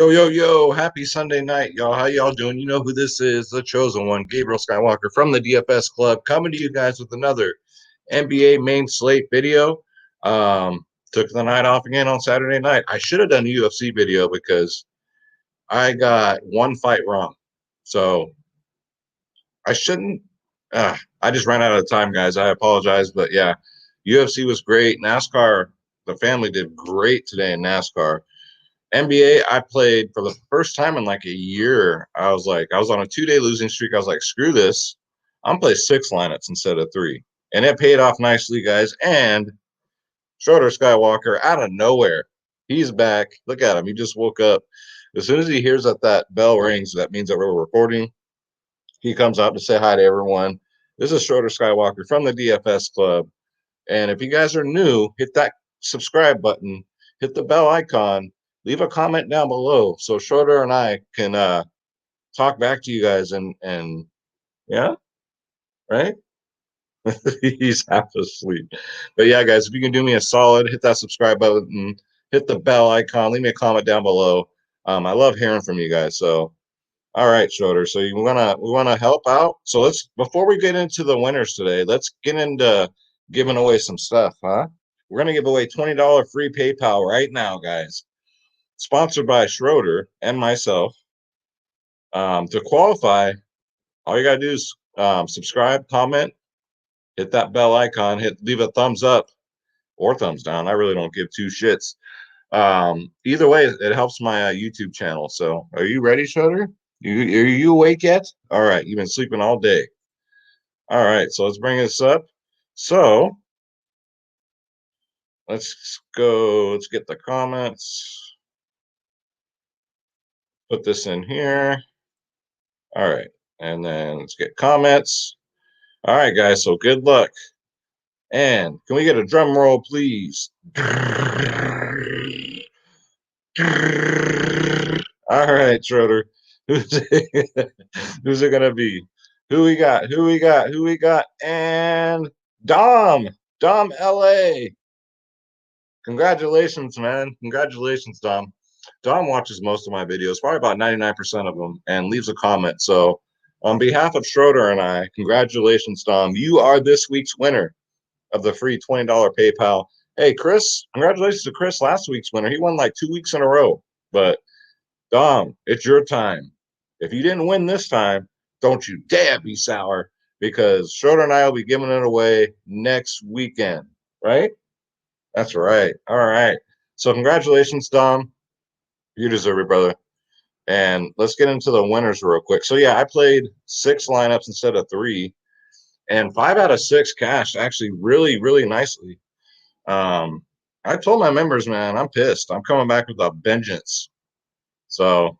Yo, yo, yo, happy Sunday night, y'all. How y'all doing? You know who this is, the chosen one, Gabriel Skywalker from the DFS Club, coming to you guys with another NBA main slate video. Took the night off again on Saturday night. I should have done a UFC video because I got one fight wrong. So I shouldn't. I just ran out of time, guys. I apologize. But yeah, UFC was great. NASCAR, the family did great today in NASCAR. NBA, I played for the first time in like a year. I was on a 2 day losing streak. I was like, screw this. I'm play six lineups instead of three. And it paid off nicely, guys. And Schroeder Skywalker out of nowhere. He's back. Look at him. He just woke up. As soon as he hears that bell rings, that means that we're recording. He comes out to say hi to everyone. This is Schroeder Skywalker from the DFS Club. And if you guys are new, hit that subscribe button, hit the bell icon, leave a comment down below so Schroeder and I can talk back to you guys and yeah, right? He's half asleep. But yeah, guys, if you can do me a solid, hit that subscribe button, hit the bell icon, leave me a comment down below. I love hearing from you guys. So all right, Schroeder. So we wanna help out. So let's before we get into the winners today, let's get into giving away some stuff, huh? We're gonna give away $20 free PayPal right now, guys. Sponsored by Schroeder and myself. To qualify, all you gotta do is subscribe, comment, hit that bell icon, leave a thumbs up or thumbs down. I really don't give two shits. Either way, it helps my YouTube channel. So, are you ready, Schroeder? Are you awake yet? All right, you've been sleeping all day. All right, so let's bring this up. So let's go. Let's get the comments. Put this in here. All right, and then let's get comments. All right, guys. So good luck. And can we get a drum roll, please? All right, Schroeder. Who's who's it gonna be? Who we got? Who we got? Who we got? And Dom LA. Congratulations, man. Congratulations, Dom. Dom watches most of my videos, probably about 99% of them, and leaves a comment. So, on behalf of Schroeder and I, congratulations, Dom. You are this week's winner of the free $20 PayPal. Hey, Chris, congratulations to Chris, last week's winner. He won like 2 weeks in a row. But, Dom, it's your time. If you didn't win this time, don't you dare be sour because Schroeder and I will be giving it away next weekend, right? That's right. All right. So congratulations, Dom. You deserve it, brother. And let's get into the winners real quick. So yeah, I played six lineups instead of three, and 5 out of 6 cashed actually really, really nicely. Um, I told my members, man, I'm pissed. I'm coming back with a vengeance. So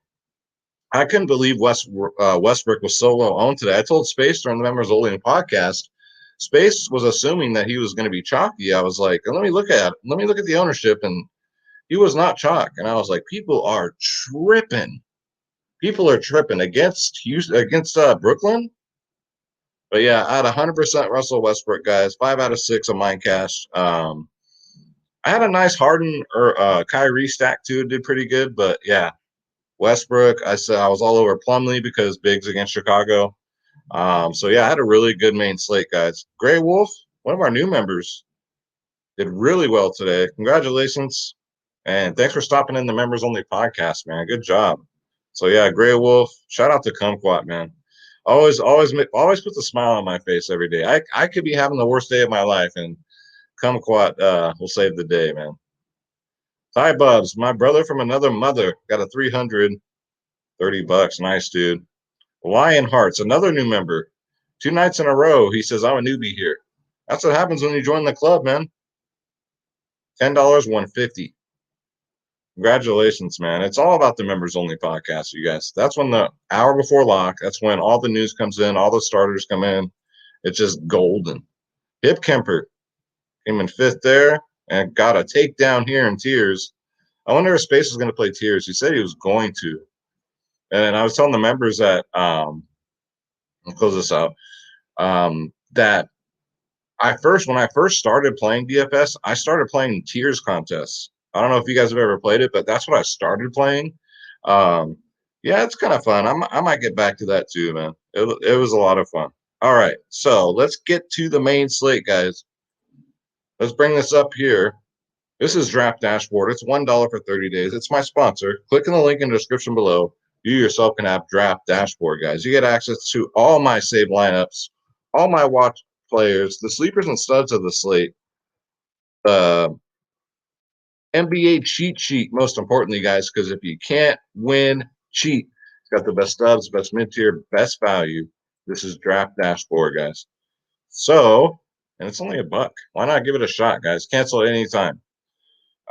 I couldn't believe Westbrook was so low owned today. I told Space during the members only podcast. Space was assuming that he was going to be chalky. I was like, let me look at the ownership, and he was not chalk. And I was like, people are tripping. People are tripping against Houston, against Brooklyn. But yeah, I had 100% Russell Westbrook, guys. 5 out of 6 of mine cash. I had a nice Harden or Kyrie stack too. Did pretty good, but yeah, Westbrook. I said I was all over Plumlee because bigs against Chicago. So yeah, I had a really good main slate, guys. Gray Wolf, one of our new members, did really well today. Congratulations. And thanks for stopping in the members only podcast, man. Good job. So yeah, Gray Wolf, shout out to Kumquat, man. Always puts a smile on my face every day. I could be having the worst day of my life, and Kumquat will save the day, man. Hi Bubs, my brother from another mother got a 330 bucks. Nice, dude. Lion Hearts, another new member. 2 nights in a row, he says, I'm a newbie here. That's what happens when you join the club, man. $10, 150. Congratulations, man. It's all about the members only podcast, you guys. That's when the hour before lock, that's when all the news comes in, all the starters come in. It's just golden. Hip Kemper came in 5th there and got a takedown here in Tears. I wonder if Space was going to play Tears. He said he was going to. And I was telling the members that, I'll close this out, that when I first started playing DFS, I started playing Tiers contests. I don't know if you guys have ever played it, but that's what I started playing. Um, yeah, it's kind of fun. I might get back to that too, man. It was a lot of fun. All right, so let's get to the main slate, guys. Let's bring this up here. This is Draft Dashboard. It's $1 for 30 days. It's my sponsor. Click on the link in the description below. You yourself can have Draft Dashboard, guys. You get access to all my saved lineups, all my watch players, the sleepers and studs of the slate, the NBA cheat sheet, most importantly, guys, because if you can't win, cheat. It's got the best stubs, best mid tier, best value. This is Draft Dashboard, guys. So, and it's only $1. Why not give it a shot, guys? Cancel at any time.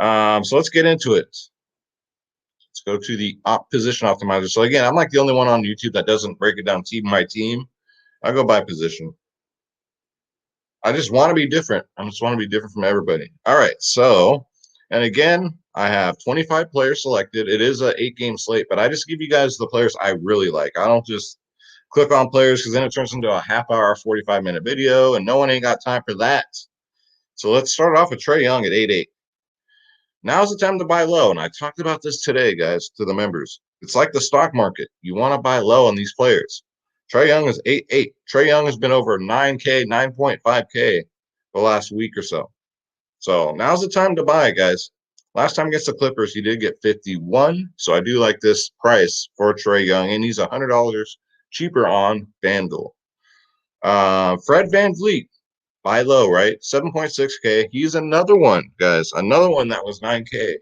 So let's get into it. Let's go to the position optimizer. So again, I'm like the only one on YouTube that doesn't break it down team by team. I go by position. I just want to be different. I just want to be different from everybody. All right. So, and again, I have 25 players selected. It is a 8-game slate, but I just give you guys the players I really like. I don't just click on players because then it turns into a half-hour, 45-minute video, and no one ain't got time for that. So let's start off with Trae Young at 8-8. Now's the time to buy low. And I talked about this today, guys, to the members. It's like the stock market. You want to buy low on these players. Trae Young is 8-8. Trae Young has been over 9K, 9.5K the last week or so. So now's the time to buy, guys. Last time against the Clippers, he did get 51. So I do like this price for Trae Young, and he's $100 cheaper on FanDuel. Fred VanVleet, buy low, right? 7.6K. He's another one, guys. Another one that was 9K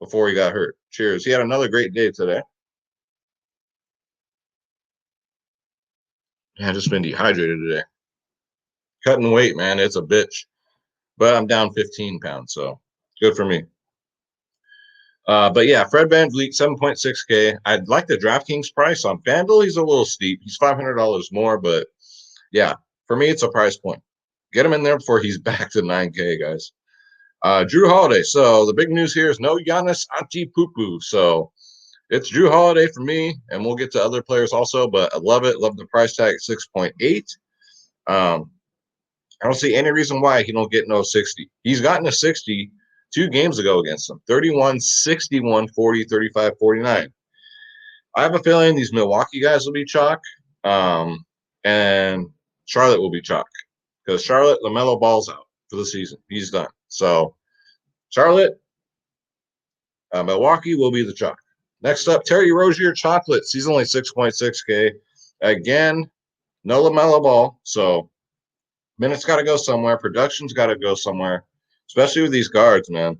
before he got hurt. Cheers. He had another great day today. Yeah, I just been dehydrated today. Cutting weight, man. It's a bitch. But I'm down 15 pounds, so good for me. But yeah, Fred VanVleet, 7.6K. I'd like the DraftKings price on FanDuel. He's a little steep. He's $500 more, but yeah, for me, it's a price point. Get him in there before he's back to 9K, guys. Drew Holiday. So the big news here is no Giannis Antetokounmpo. So it's Drew Holiday for me, and we'll get to other players also, but I love it. Love the price tag at 6.8. I don't see any reason why he don't get no 60. He's gotten a 60 2 games ago against them. 31, 61, 40, 35, 49. I have a feeling these Milwaukee guys will be chalk, and Charlotte will be chalk because Charlotte, LaMelo Ball's out for the season. He's done. So Charlotte, Milwaukee will be the chalk. Next up, Terry Rozier Chocolates. He's only 6.6K. Again, no LaMelo Ball. So minutes got to go somewhere. Production's got to go somewhere, especially with these guards, man.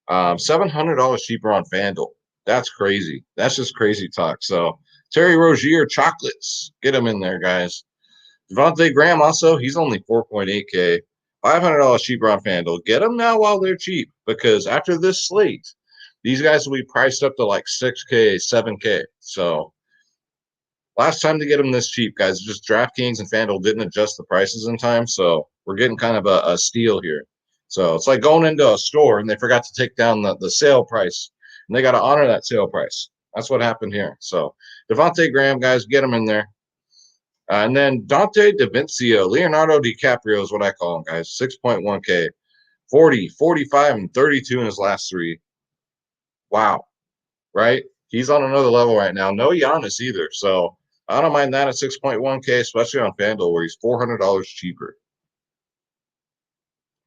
$700 cheaper on FanDuel. That's crazy. That's just crazy talk. So Terry Rozier Chocolates. Get him in there, guys. Devontae Graham also, he's only 4.8K. $500 cheaper on FanDuel. Get them now while they're cheap because after this slate, these guys will be priced up to like 6K, 7K. So last time to get them this cheap, guys, just DraftKings and FanDuel didn't adjust the prices in time. So we're getting kind of a steal here. So it's like going into a store and they forgot to take down the sale price. And they got to honor that sale price. That's what happened here. So Devontae Graham, guys, get them in there. And then Dante DaVincio, Leonardo DiCaprio is what I call him, guys. 6.1K, 40, 45, and 32 in his last 3. Wow. Right? He's on another level right now. No Giannis either. So I don't mind that at 6.1K, especially on FanDuel where he's $400 cheaper.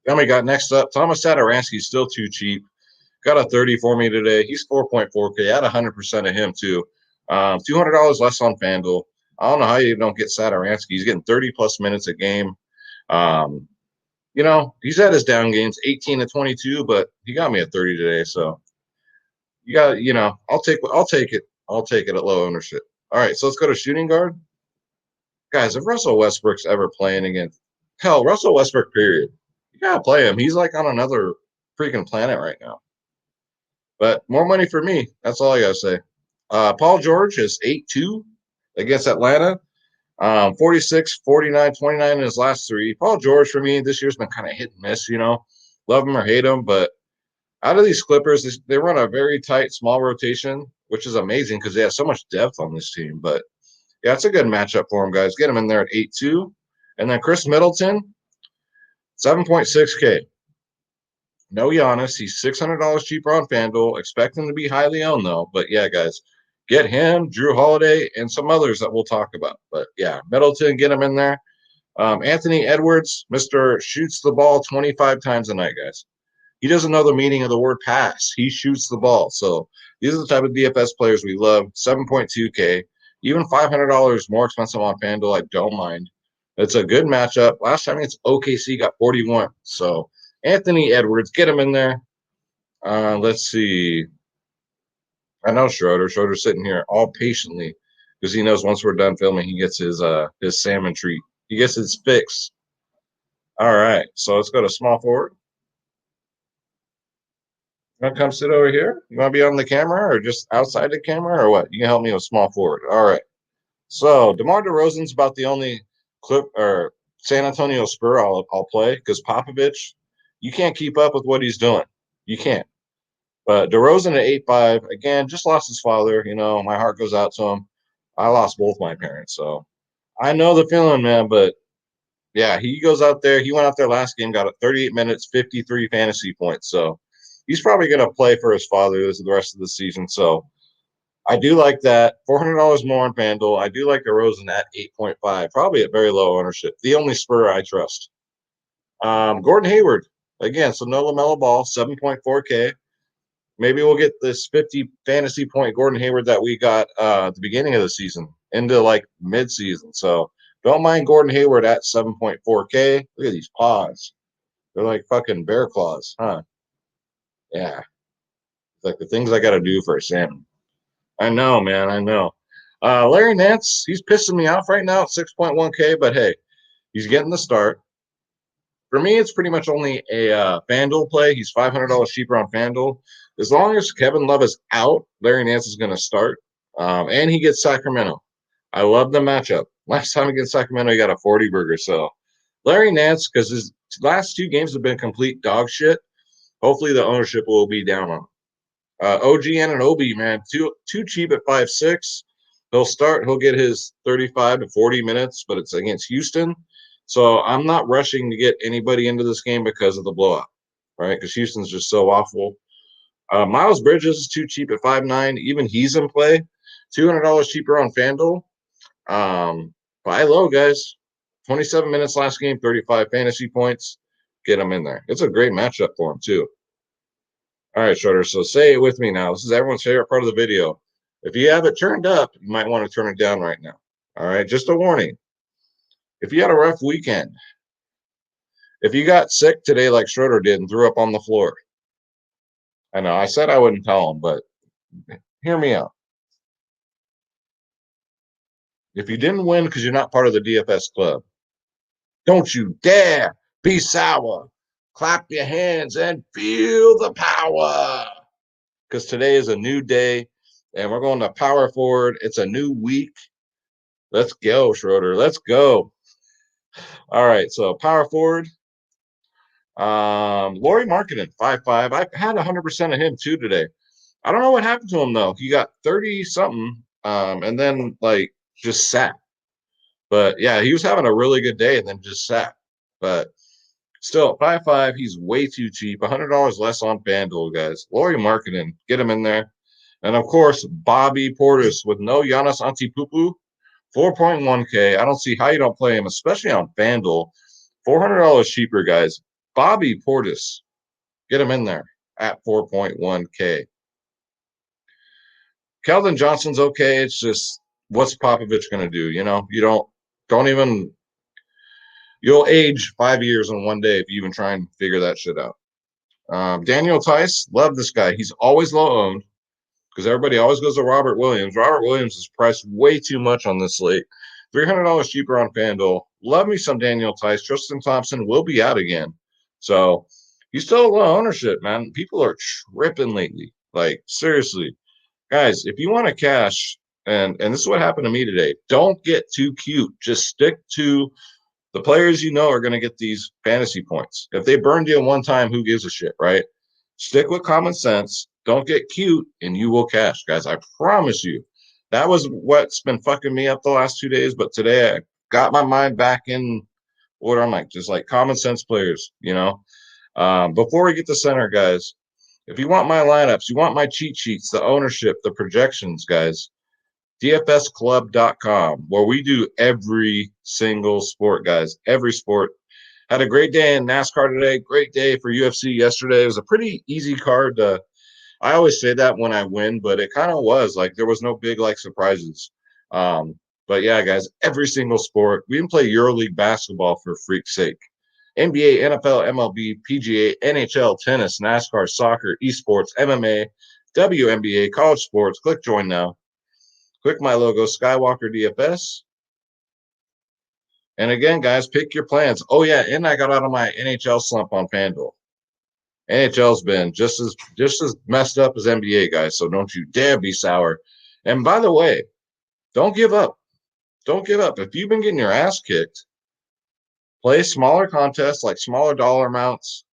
Then we got next up, Thomas Satoransky's still too cheap. Got a 30 for me today. He's 4.4K. I had 100% of him too. $200 less on FanDuel. I don't know how you don't get Satoransky. He's getting 30 plus minutes a game. He's had his down games, 18 to 22, but he got me at 30 today. So you got, I'll take it. I'll take it at low ownership. All right, so let's go to shooting guard. Guys, if Russell Westbrook's ever playing against, hell, Russell Westbrook, period. You gotta play him. He's like on another freaking planet right now. But more money for me. That's all I gotta say. Paul George is 8-2 against Atlanta. 46, 49, 29 in his last 3. Paul George for me this year's been kind of hit and miss, love him or hate him. But out of these Clippers, they run a very tight, small rotation, which is amazing because they have so much depth on this team. But yeah, it's a good matchup for him, guys. Get him in there at 8-2. And then Chris Middleton, 7.6K. No Giannis. He's $600 cheaper on FanDuel. Expect him to be highly owned, though. But yeah, guys, Get him, Drew Holiday, and some others that we'll talk about. But yeah, Middleton, get him in there. Anthony Edwards, Mr. Shoots the ball 25 times a night, guys. He doesn't know the meaning of the word pass. He shoots the ball. So these are the type of DFS players we love. 7.2K, even $500 more expensive on FanDuel. I don't mind. It's a good matchup. Last time against OKC got 41. So Anthony Edwards, get him in there. Let's see. I know Schroeder. Schroeder's sitting here all patiently because he knows once we're done filming, he gets his salmon treat. He gets his fix. All right. So let's go to small forward. You want to come sit over here? You want to be on the camera or just outside the camera or what? You can help me with small forward. All right. So DeMar DeRozan's about the only clip or San Antonio Spur I'll play because Popovich, you can't keep up with what he's doing. You can't. But DeRozan at 8'5", again, just lost his father. You know, my heart goes out to him. I lost both my parents. So I know the feeling, man. But yeah, he goes out there. He went out there last game, got 38 minutes, 53 fantasy points. So he's probably going to play for his father the rest of the season. So I do like that. $400 more on FanDuel. I do like DeRozan at 8.5, probably at very low ownership. The only Spur I trust. Gordon Hayward, again, so no LaMelo Ball, 7.4K. Maybe we'll get this 50 fantasy point Gordon Hayward that we got at the beginning of the season into like mid-season. So don't mind Gordon Hayward at 7.4K. Look at these paws. They're like fucking bear claws, huh? Yeah. It's like the things I got to do for a salmon. I know, man. I know. Larry Nance, he's pissing me off right now at 6.1K, but hey, he's getting the start. For me, it's pretty much only a FanDuel play. He's $500 cheaper on FanDuel. As long as Kevin Love is out, Larry Nance is going to start. And he gets Sacramento. I love the matchup. Last time against Sacramento, he got a 40 burger. So Larry Nance, because his last two games have been complete dog shit. Hopefully the ownership will be down on him. OGN and OB, man, too cheap at 5'6". He'll start. He'll get his 35 to 40 minutes, but it's against Houston. So I'm not rushing to get anybody into this game because of the blowout, right? Because Houston's just so awful. Miles Bridges is too cheap at 5'9". Even he's in play. $200 cheaper on FanDuel. Buy low, guys. 27 minutes last game, 35 fantasy points. Get him in there. It's a great matchup for him, too. All right, Schroeder. So say it with me now. This is everyone's favorite part of the video. If you have it turned up, you might want to turn it down right now. All right, just a warning. If you had a rough weekend, if you got sick today like Schroeder did and threw up on the floor, I know I said I wouldn't tell him, but hear me out. If you didn't win because you're not part of the DFS club, don't you dare be sour. Clap your hands and feel the power. Because today is a new day and we're going to power forward. It's a new week. Let's go, Schroeder. Let's go. All right. So power forward. Laurie Markkinen, 5'5". I had 100% of him too today. I don't know what happened to him though. He got 30 something, and then like just sat. But yeah, he was having a really good day and then just sat. But still, 5'5", he's way too cheap. $100 less on FanDuel, guys. Laurie Markkinen, get him in there. And of course, Bobby Portis with no Giannis Antetokounmpo, 4.1K. I don't see how you don't play him, especially on FanDuel. $400 cheaper, guys. Bobby Portis, get him in there at 4.1K. Keldon Johnson's okay. It's just what's Popovich going to do? You know, you don't even. You'll age 5 years in one day if you even try and figure that shit out. Daniel Tice, love this guy. He's always low owned because everybody always goes to Robert Williams. Robert Williams is priced way too much on this slate. $300 cheaper on FanDuel. Love me some Daniel Tice. Tristan Thompson will be out again. So he's still low ownership, man. People are tripping lately. Like, seriously. Guys, if you want to cash, and this is what happened to me today, don't get too cute. Just stick to the players you know are going to get these fantasy points. If they burned you one time, who gives a shit, right? Stick with common sense. Don't get cute, and you will cash, guys. I promise you. That was what's been fucking me up the last 2 days, but today I got my mind back in order. I'm like, just like common sense players, you know? Before we get to center, guys, If you want my lineups, you want my cheat sheets, the ownership, the projections, guys, dfsclub.com, where we do every single sport, guys, every sport. Had a great day in NASCAR today. Great day for UFC yesterday. It was a pretty easy card. I always say that when I win, but it kind of was like there was no big like surprises. But yeah, guys, every single sport. We even play EuroLeague basketball for freak's sake. NBA, NFL, MLB, PGA, NHL, tennis, NASCAR, soccer, esports, MMA, WNBA, college sports. Click join now. Click my logo, Skywalker DFS. And again, guys, pick your plans. Oh yeah, and I got out of my NHL slump on FanDuel. NHL's been just as messed up as NBA, guys. So don't you dare be sour. And by the way, don't give up. Don't give up. If you've been getting your ass kicked, play smaller contests, like smaller dollar amounts,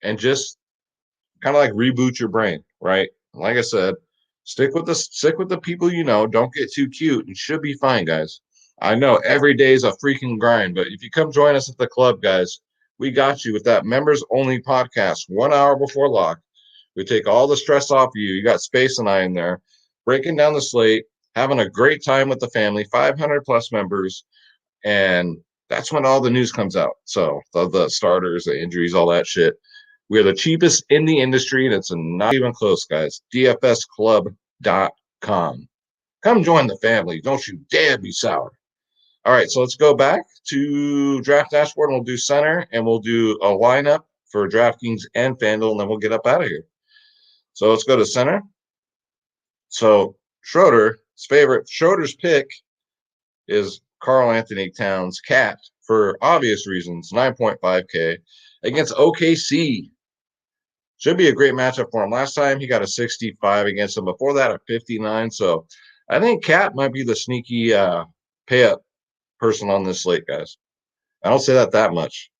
and just kind of like reboot your brain, right? Like I said, stick with the people you know. Don't get too cute. You should be fine, guys. I know every day is a freaking grind, but if you come join us at the club, guys, we got you with that members only podcast 1 hour before lock. We take all the stress off you. You got Space and I in there, breaking down the slate, having a great time with the family, 500 plus members, and that's when all the news comes out. So the starters, the injuries, all that shit. We're the cheapest in the industry, and it's not even close, guys. DFSclub.com. Come join the family. Don't you dare be sour. All right, so let's go back to draft dashboard, and we'll do center, and we'll do a lineup for DraftKings and FanDuel, and then we'll get up out of here. So let's go to center. So Schroeder's pick is Carl Anthony Towns, Cat, for obvious reasons, 9.5K against OKC. Should be a great matchup for him. Last time he got a 65 against him. Before that, a 59. So I think Cat might be the sneaky pay up person on this slate, guys. I don't say that much.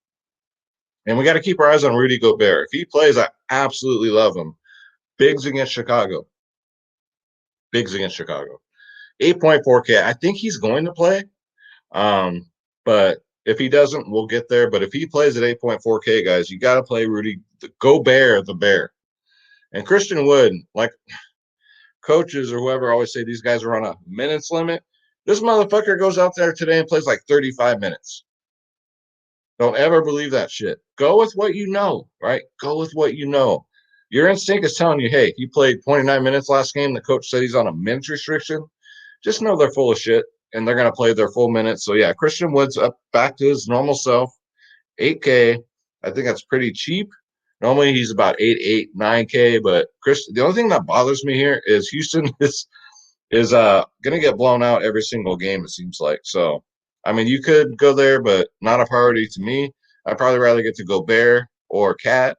And we got to keep our eyes on Rudy Gobert. If he plays, I absolutely love him. Bigs against Chicago. 8.4K. I think he's going to play. But if he doesn't, we'll get there. But if he plays at 8.4K, guys, you got to play Rudy Gobert, the Bear. And Christian Wood, like coaches or whoever always say these guys are on a minutes limit. This motherfucker goes out there today and plays like 35 minutes. Don't ever believe that shit. Go with what you know, right? Go with what you know. Your instinct is telling you, hey, he played 29 minutes last game. The coach said he's on a minutes restriction. Just know they're full of shit and they're going to play their full minutes. So, yeah, Christian Wood's up back to his normal self, 8K. I think that's pretty cheap. Normally he's about 8, 9K, but the only thing that bothers me here is Houston is going to get blown out every single game, it seems like. So, I mean, you could go there, but not a priority to me. I'd probably rather get to Gobert or Cat.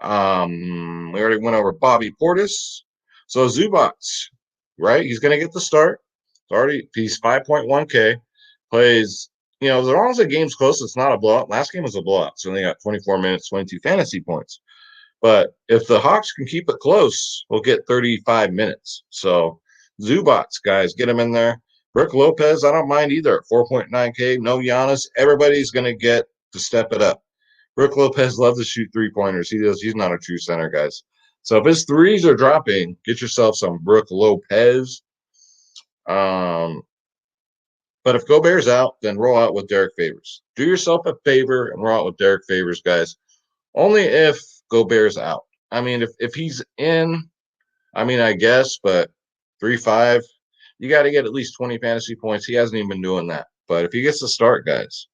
We already went over Bobby Portis. So Zubac, right? He's going to get the start. He's 5.1K. Plays, as long as the game's close, it's not a blowout. Last game was a blowout, so they got 24 minutes, 22 fantasy points. But if the Hawks can keep it close, we'll get 35 minutes. So Zubac, guys, get him in there. Brook Lopez, I don't mind either at 4.9K. No Giannis. Everybody's going to get to step it up. Brook Lopez loves to shoot three-pointers. He's not a true center, guys. So if his threes are dropping, get yourself some Brook Lopez. But if Gobert's out, then roll out with Derek Favors. Do yourself a favor and roll out with Derek Favors, guys. Only if Gobert's out. I mean, if he's in, I guess, but 3-5, you got to get at least 20 fantasy points. He hasn't even been doing that. But if he gets to start, guys,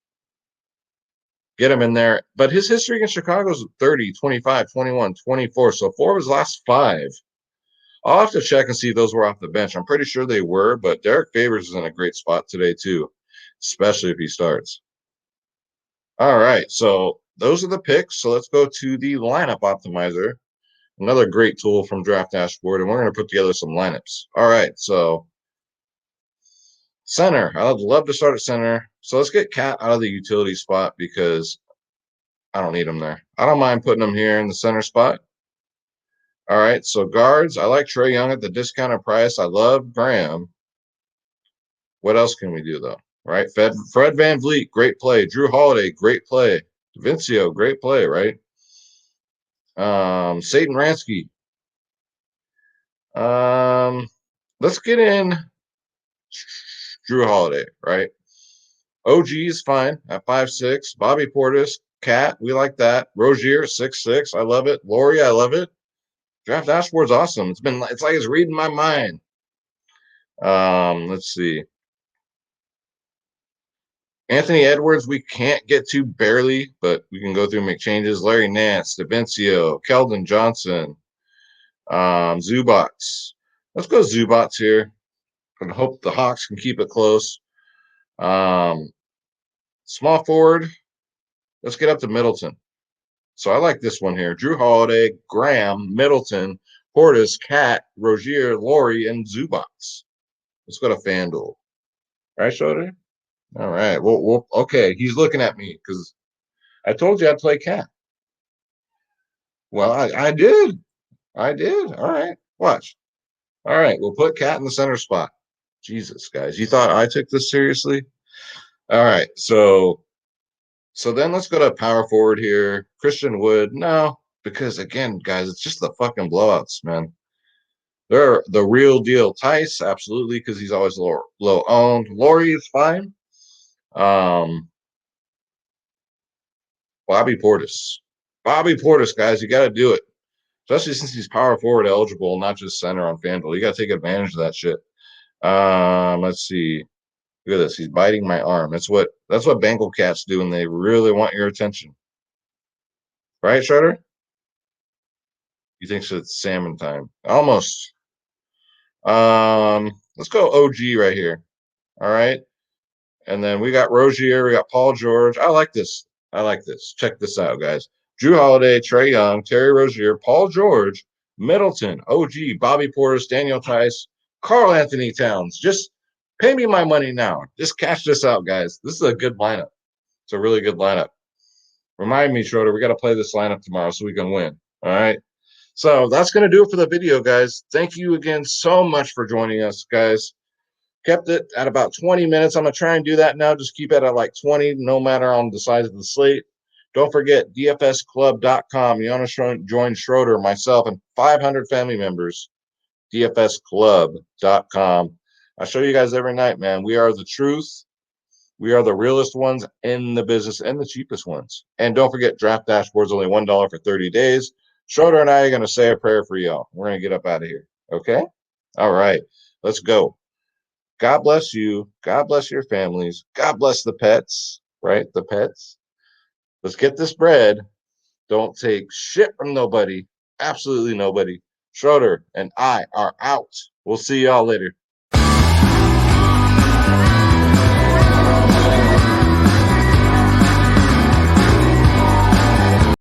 get him in there. But his history against Chicago is 30, 25, 21, 24. So 4 of his last 5. I'll have to check and see if those were off the bench. I'm pretty sure they were, but Derek Favors is in a great spot today too, especially if he starts. All right, so those are the picks. So let's go to the lineup optimizer, another great tool from Draft Dashboard, and we're going to put together some lineups. All right, so center. I'd love to start at center. So let's get Cat out of the utility spot because I don't need him there. I don't mind putting him here in the center spot. All right, so guards. I like Trae Young at the discounted price. I love Graham. What else can we do, though? Right? Fred VanVleet, great play. Drew Holiday, great play. Vincio, great play, right? Satan Ransky. Let's get in Drew Holiday, right? OG is fine at 5'6". Bobby Portis, Cat, we like that. Rozier, 6'6". I love it. Laurie, I love it. Draft dashboard's awesome. It's like it's reading my mind. Let's see. Anthony Edwards, we can't get to barely, but we can go through and make changes. Larry Nance, DaVincio, Keldon Johnson, Zubats. Let's go Zubats here and hope the Hawks can keep it close. Small forward, let's get up to Middleton. So I like this one here. Drew Holiday, Graham, Middleton, Portis, Cat, Rozier, Laurie, and Zubats. Let's go to FanDuel. Right, Schroeder? All right. Well, okay. He's looking at me because I told you I'd play Cat. Well, I did. I did. All right. Watch. All right. We'll put Cat in the center spot. Jesus, guys. You thought I took this seriously? All right. So then let's go to power forward here. Christian Wood. No, because again, guys, it's just the fucking blowouts, man. They're the real deal. Tice, absolutely, because he's always low owned. Laurie is fine. Bobby Portis. Bobby Portis, guys, you got to do it. Especially since he's power forward eligible, not just center on FanDuel. You got to take advantage of that shit. Let's see. Look at this. He's biting my arm. That's what Bengal cats do when they really want your attention. Right, Shredder? You think it's salmon time? Almost. Let's go OG right here. All right. And then we got Rozier, we got Paul George. I like this. Check this out, guys. Drew Holiday, Trae Young, Terry Rozier, Paul George, Middleton, OG, Bobby Portis, Daniel Tice, Carl Anthony Towns. Just pay me my money now. Just cash this out, guys. This is a good lineup. It's a really good lineup. Remind me, Schroeder, we got to play this lineup tomorrow so we can win. All right. So that's going to do it for the video, guys. Thank you again so much for joining us, guys. Kept it at about 20 minutes. I'm going to try and do that now. Just keep it at like 20, no matter on the size of the slate. Don't forget, dfsclub.com. You want to join Schroeder, myself, and 500 family members. dfsclub.com. I show you guys every night, man. We are the truth. We are the realest ones in the business and the cheapest ones. And don't forget, Draft Dashboard's only $1 for 30 days. Schroeder and I are going to say a prayer for y'all. We're going to get up out of here. Okay? All right. Let's go. God bless you. God bless your families. God bless the pets, right? The pets. Let's get this bread. Don't take shit from nobody. Absolutely nobody. Schroeder and I are out. We'll see y'all later.